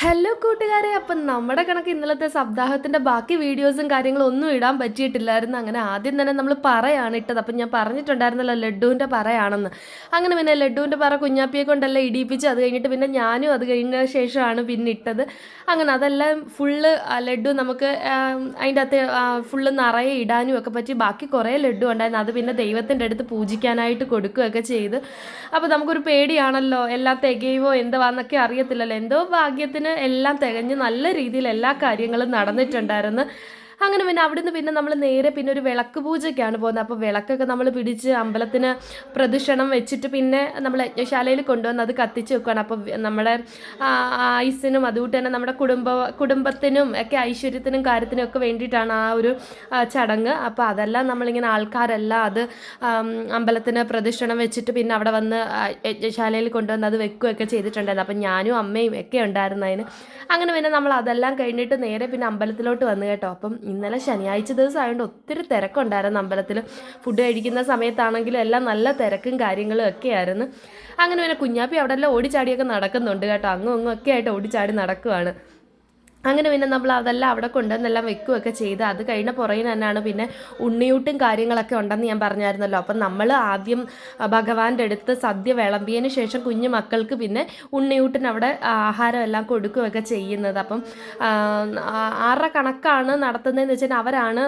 Hello കൂട്ടുകാരെ, അപ്പം നമ്മുടെ കണക്ക് ഇന്നലത്തെ സപ്താഹത്തിൻ്റെ ബാക്കി വീഡിയോസും കാര്യങ്ങളും ഒന്നും ഇടാൻ പറ്റിയിട്ടില്ലായിരുന്നു. അങ്ങനെ ആദ്യം തന്നെ നമ്മൾ പറയാണ് ഇട്ടത്. അപ്പം ഞാൻ പറഞ്ഞിട്ടുണ്ടായിരുന്നല്ലോ ലഡുവിൻ്റെ പറയാണെന്ന്. അങ്ങനെ പിന്നെ ലഡുവിൻ്റെ പറ കുഞ്ഞാപ്പിയെ കൊണ്ടല്ല ഇടിയിപ്പിച്ച്, അത് കഴിഞ്ഞിട്ട് പിന്നെ ഞാനും അത് കഴിഞ്ഞ ശേഷമാണ് പിന്നെ ഇട്ടത്. അങ്ങനെ അതെല്ലാം ഫുള്ള് ലഡു നമുക്ക് അതിൻ്റെ അകത്ത് ഫുള്ള് നിറയെ ഇടാനും ഒക്കെ പറ്റി. ബാക്കി കുറേ ലഡു ഉണ്ടായിരുന്നു. അത് പിന്നെ ദൈവത്തിൻ്റെ അടുത്ത് പൂജിക്കാനായിട്ട് കൊടുക്കുകയൊക്കെ ചെയ്ത്. അപ്പോൾ നമുക്കൊരു പേടിയാണല്ലോ, എല്ലാം തികയുമോ എന്തുവാന്നൊക്കെ അറിയത്തില്ലല്ലോ. എന്തോ ഭാഗ്യത്തിന് എല്ലാം തികഞ്ഞ് നല്ല രീതിയിൽ എല്ലാ കാര്യങ്ങളും നടന്നിട്ടുണ്ടായിരുന്നു. അങ്ങനെ പിന്നെ അവിടുന്ന് പിന്നെ നമ്മൾ നേരെ പിന്നെ ഒരു വിളക്ക് പൂജയ്ക്കാണ് പോകുന്നത്. അപ്പോൾ വിളക്കൊക്കെ നമ്മൾ പിടിച്ച് അമ്പലത്തിന് പ്രദക്ഷിണം വെച്ചിട്ട് പിന്നെ നമ്മൾ യജ്ഞശാലയിൽ കൊണ്ടുവന്ന് അത് കത്തിച്ച് വെക്കുകയാണ്. അപ്പോൾ നമ്മുടെ ആയുസ്സിനും അതുകൊണ്ട് തന്നെ നമ്മുടെ കുടുംബത്തിനും ഒക്കെ ഐശ്വര്യത്തിനും കാര്യത്തിനും ഒക്കെ വേണ്ടിയിട്ടാണ് ആ ഒരു ചടങ്ങ്. അപ്പോൾ അതെല്ലാം നമ്മളിങ്ങനെ ആൾക്കാരെല്ലാം അത് അമ്പലത്തിന് പ്രദക്ഷിണം വെച്ചിട്ട് പിന്നെ അവിടെ വന്ന് യജ്ഞശാലയിൽ കൊണ്ടുവന്ന് അത് വെക്കുകയൊക്കെ ചെയ്തിട്ടുണ്ടായിരുന്നു. അപ്പം ഞാനും അമ്മയും ഒക്കെ ഉണ്ടായിരുന്നു അതിന്. അങ്ങനെ പിന്നെ നമ്മൾ അതെല്ലാം കഴിഞ്ഞിട്ട് നേരെ പിന്നെ അമ്പലത്തിലോട്ട് വന്നു കേട്ടോ. അപ്പം ഇന്നലെ ശനിയാഴ്ച ദിവസം ആയതുകൊണ്ട് ഒത്തിരി തിരക്കുണ്ടായിരുന്നു അമ്പലത്തിൽ. ഫുഡ് കഴിക്കുന്ന സമയത്താണെങ്കിലും എല്ലാം നല്ല തിരക്കും കാര്യങ്ങളും ഒക്കെ ആയിരുന്നു. അങ്ങനെ പിന്നെ കുഞ്ഞാപ്പി അവിടെ എല്ലാം ഓടിച്ചാടിയൊക്കെ നടക്കുന്നുണ്ട് കേട്ടോ. അങ്ങും ഒക്കെ ആയിട്ട് ഓടിച്ചാടി നടക്കുവാണ്. അങ്ങനെ പിന്നെ നമ്മൾ അതെല്ലാം അവിടെ കൊണ്ടുവന്നെല്ലാം വെക്കുകയൊക്കെ ചെയ്ത് അത് കഴിഞ്ഞ പുറകിന് തന്നെയാണ് പിന്നെ ഉണ്ണിയൂട്ടും കാര്യങ്ങളൊക്കെ ഉണ്ടെന്ന് ഞാൻ പറഞ്ഞായിരുന്നല്ലോ. അപ്പം നമ്മൾ ആദ്യം ഭഗവാന്റെ അടുത്ത് സദ്യ വിളമ്പിയതിന് ശേഷം കുഞ്ഞു മക്കൾക്ക് പിന്നെ ഉണ്ണിയൂട്ടിന് അവിടെ ആഹാരം എല്ലാം കൊടുക്കുകയൊക്കെ ചെയ്യുന്നത്. അപ്പം ആരുടെ കണക്കാണ് നടത്തുന്നതെന്ന് വെച്ചാൽ അവരാണ്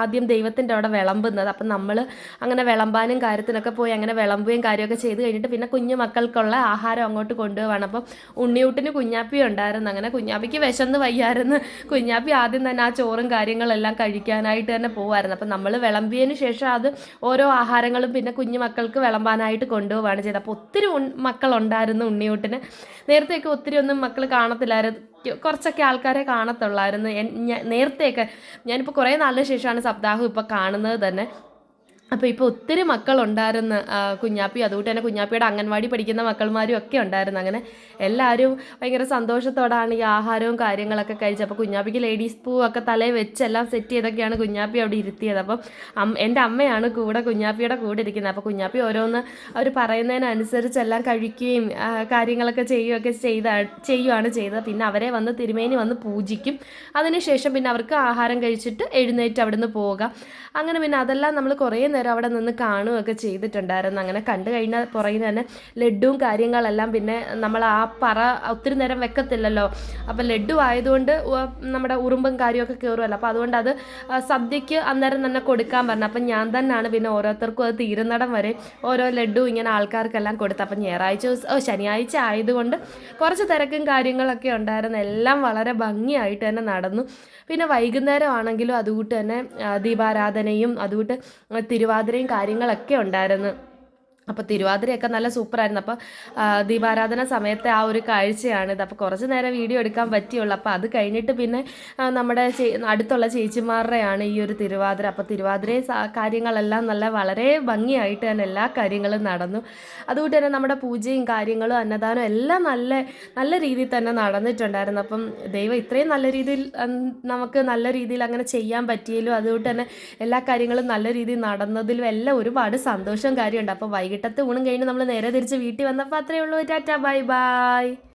ആദ്യം ദൈവത്തിൻ്റെ അവിടെ വിളമ്പുന്നത്. അപ്പം നമ്മൾ അങ്ങനെ വിളമ്പാനും കാര്യത്തിനൊക്കെ പോയി അങ്ങനെ വിളമ്പുകയും കാര്യമൊക്കെ ചെയ്ത് കഴിഞ്ഞിട്ട് പിന്നെ കുഞ്ഞു മക്കൾക്കുള്ള ആഹാരം അങ്ങോട്ട് കൊണ്ടുപോവാണ്. അപ്പം ഉണ്ണിയൂട്ടിന് കുഞ്ഞാപ്പി ഉണ്ടായിരുന്നു. അങ്ങനെ കുഞ്ഞാപ്പിക്ക് വിശന്ന് വയ്യായിരുന്നു. കുഞ്ഞാപ്പി ആദ്യം തന്നെ ആ ചോറും കാര്യങ്ങളെല്ലാം കഴിക്കാനായിട്ട് തന്നെ പോകുമായിരുന്നു. അപ്പം നമ്മൾ വിളമ്പിയതിന് ശേഷം അത് ഓരോ ആഹാരങ്ങളും പിന്നെ കുഞ്ഞു മക്കൾക്ക് വിളമ്പാനായിട്ട് കൊണ്ടുപോവുകയാണ് ചെയ്തത്. അപ്പോൾ ഒത്തിരി മക്കളുണ്ടായിരുന്നു ഉണ്ണിയൂട്ടിന്. നേരത്തെയൊക്കെ ഒത്തിരി ഒന്നും മക്കൾ കാണത്തില്ലായിരുന്നു, കുറച്ചൊക്കെ ആൾക്കാരെ കാണത്തുള്ളായിരുന്നു. നേരത്തെയൊക്കെ ഞാനിപ്പോൾ കുറേ നാളിന് ശേഷമാണ് സപ്താഹം ഇപ്പോൾ കാണുന്നത് തന്നെ. അപ്പോൾ ഇപ്പോൾ ഒത്തിരി മക്കളുണ്ടായിരുന്നു കുഞ്ഞാപ്പി. അതുകൊണ്ട് തന്നെ കുഞ്ഞാപ്പിയുടെ അംഗൻവാടി പഠിക്കുന്ന മക്കൾമാരും ഒക്കെ ഉണ്ടായിരുന്നു. അങ്ങനെ എല്ലാവരും ഭയങ്കര സന്തോഷത്തോടാണ് ഈ ആഹാരവും കാര്യങ്ങളൊക്കെ കഴിച്ചത്. അപ്പോൾ കുഞ്ഞാപ്പിക്ക് ലേഡീസ് പൂ ഒക്കെ തലയിൽ വെച്ച് എല്ലാം സെറ്റ് ചെയ്തൊക്കെയാണ് കുഞ്ഞാപ്പി അവിടെ ഇരുത്തിയത്. അപ്പം എൻ്റെ അമ്മയാണ് കുഞ്ഞാപ്പിയുടെ കൂടെ ഇരിക്കുന്നത്. അപ്പോൾ കുഞ്ഞാപ്പി ഓരോന്ന് അവർ പറയുന്നതിനനുസരിച്ച് എല്ലാം കഴിക്കുകയും കാര്യങ്ങളൊക്കെ ചെയ്യുകയൊക്കെ ചെയ്യുകയാണ് ചെയ്തത്. പിന്നെ അവരെ വന്ന് തിരുമേനി വന്ന് പൂജിക്കും. അതിനുശേഷം പിന്നെ അവർക്ക് ആഹാരം കഴിച്ചിട്ട് എഴുന്നേറ്റ് അവിടെ നിന്ന് പോവുക. അങ്ങനെ പിന്നെ അതെല്ലാം നമ്മൾ കുറേ നേരം അവിടെ നിന്ന് കാണുകയൊക്കെ ചെയ്തിട്ടുണ്ടായിരുന്നു. അങ്ങനെ കണ്ടു കഴിഞ്ഞാൽ പുറകിൽ തന്നെ ലഡുവും കാര്യങ്ങളെല്ലാം പിന്നെ നമ്മൾ ആ പറ ഒത്തിരി നേരം വെക്കത്തില്ലല്ലോ. അപ്പം ലഡു ആയതുകൊണ്ട് നമ്മുടെ ഉറുമ്പും കാര്യമൊക്കെ കയറുമല്ലോ. അപ്പോൾ അതുകൊണ്ട് അത് സദ്യക്ക് അന്നേരം തന്നെ കൊടുക്കാൻ പറഞ്ഞു. അപ്പം ഞാൻ തന്നെയാണ് പിന്നെ ഓരോരുത്തർക്കും അത് തീരുന്നിടം വരെ ഓരോ ലഡു ഇങ്ങനെ ആൾക്കാർക്കെല്ലാം കൊടുത്തു. അപ്പം ശനിയാഴ്ച ആയതുകൊണ്ട് കുറച്ച് തിരക്കും കാര്യങ്ങളൊക്കെ ഉണ്ടായിരുന്നു. എല്ലാം വളരെ ഭംഗിയായിട്ട് തന്നെ നടന്നു. പിന്നെ വൈകുന്നേരം ആണെങ്കിലും അതുകൂട്ട് തന്നെ ദീപാരാധനയും അതുകൂട്ട് തിരുവാതിരയും കാര്യങ്ങളൊക്കെ ഉണ്ടായിരുന്നു. അപ്പോൾ തിരുവാതിരയൊക്കെ നല്ല സൂപ്പറായിരുന്നു. അപ്പോൾ ദീപാരാധന സമയത്തെ ആ ഒരു കാഴ്ചയാണിത്. അപ്പോൾ കുറച്ച് നേരം വീഡിയോ എടുക്കാൻ പറ്റിയുള്ളൂ. അപ്പോൾ അത് കഴിഞ്ഞിട്ട് പിന്നെ നമ്മുടെ അടുത്തുള്ള ചേച്ചിമാരുടെയാണ് ഈ ഒരു തിരുവാതിര. അപ്പോൾ തിരുവാതിരയും കാര്യങ്ങളെല്ലാം വളരെ ഭംഗിയായിട്ട് തന്നെ എല്ലാ കാര്യങ്ങളും നടന്നു. അതുകൊണ്ട് തന്നെ നമ്മുടെ പൂജയും കാര്യങ്ങളും അന്നദാനം എല്ലാം നല്ല രീതിയിൽ തന്നെ നടന്നിട്ടുണ്ടായിരുന്നു. അപ്പം ദൈവം ഇത്രയും നല്ല രീതിയിൽ നമുക്ക് നല്ല രീതിയിൽ അങ്ങനെ ചെയ്യാൻ പറ്റിയല്ലോ. അതുകൊണ്ട് തന്നെ എല്ലാ കാര്യങ്ങളും നല്ല രീതിയിൽ നടന്നതിലും എല്ലാം ഒരുപാട് സന്തോഷവും കാര്യമുണ്ട്. അപ്പോൾ വൈകിട്ടത്തെ ഊണും കഴിഞ്ഞ് നമ്മൾ നേരെ തിരിച്ച് വീട്ടിൽ വന്നപ്പോൾ അത്രയേ ഉള്ളൂ. Tata bye bye.